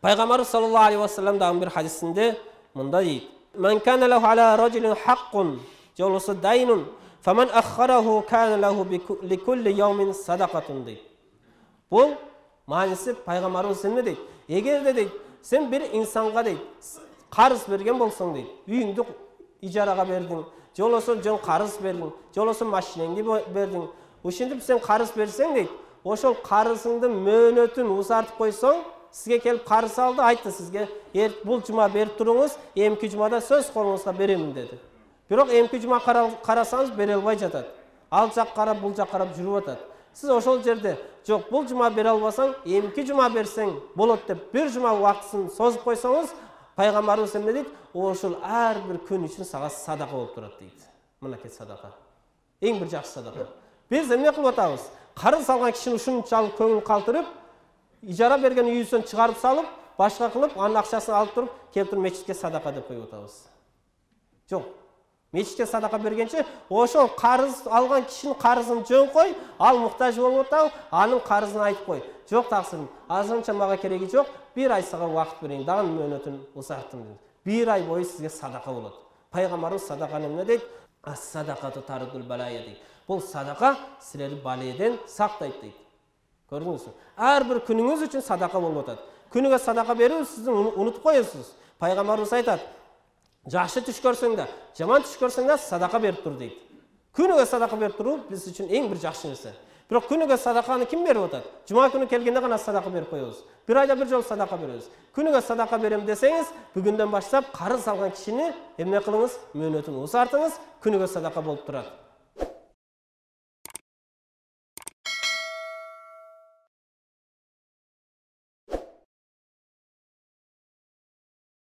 Пайгамбар саллаллаху алейхи ва саллям дагы бир хадисинде мындай дейт: "Ман кана лаху ала раджулин хаққун жолосу дайнун, фаман аххараху кана лаху ликулли яумин садақатун" дейт. Бұл мааниси пайгамбарыбыз эмне дейт? Эгерде дейт, сен бир инсанга дейт, карыз берген болсоң дейт, үйүңдү ижарага бердиң, жолосу жон карыз бердиң, жолосу машинеңди бердиң. Ошентип сен карыз берсең дейт, ошол карызыңды мөөнөтүн узартып койсоң, сизге келип карыз алды, айтты сизге, бул жума берип туруңуз, эмки жумада сөз колуңузга беремин деди. Бирок эмки жума карасаңыз бере албай жатат. Ал жак карап, бул жак карап жүрүп атат. Сиз ошол жерде, жок, бул жума бере албасаң, эмки жума берсең болот деп бир жума убактысын созуп койсоңуз, пайгамбарыбыз эмне дейт? Ошол ар бир күн үчүн сага садака болуп турат дейт. Мынакей садака. Эң бир жакшы садака. Биз эмне кылып атабыз? Карыз алган кишини ушунчалык көңүл калтырып, ижара берген үйүсүн чыгарып салып, башка кылып, анын акчасын алып туруп, келип туруп мечитке садака деп коюп атабыз. Жок. Мечитке садака бергенче, ошол карыз алган кишинин карызын жөн кой, ал муктаж болуп атабы, анын карызын айтып кой. Жок таксырым, азырынча мага кереги жок, бир ай сага убакыт берейин, дагы мөөнөтүн узарттым дейт. Бир ай бою сизге садака болот. Пайгамбарыбыз садаканы эмне дейт? Ас-садакату тардул балая дейт. Бул садака силерди баледен сактайт дейт. Көрдүңүзбү? Ар бир күнүңүз үчүн садака болуп атат. Күнүгө садака берүү сиздин унутуп коесуз. Пайгамбарыбыз айтат: "Жакшы түш көрсөң да, жаман түш көрсөң да садака берип тур" дейт. Күнүгө садака берип туруу биз үчүн эң бир жакшы нерсе. Бирок күнүгө садаканы ким берип атат? Жума күнү келгенде гана садака берип коебуз. Бир айда бир жолу садака беребиз. Күнүгө садака берем десеңиз, бүгүндөн баштап карыз алган кишини эмне кылыңыз? Мөөнөтүн узартыңыз, күнүгө садака болуп турат.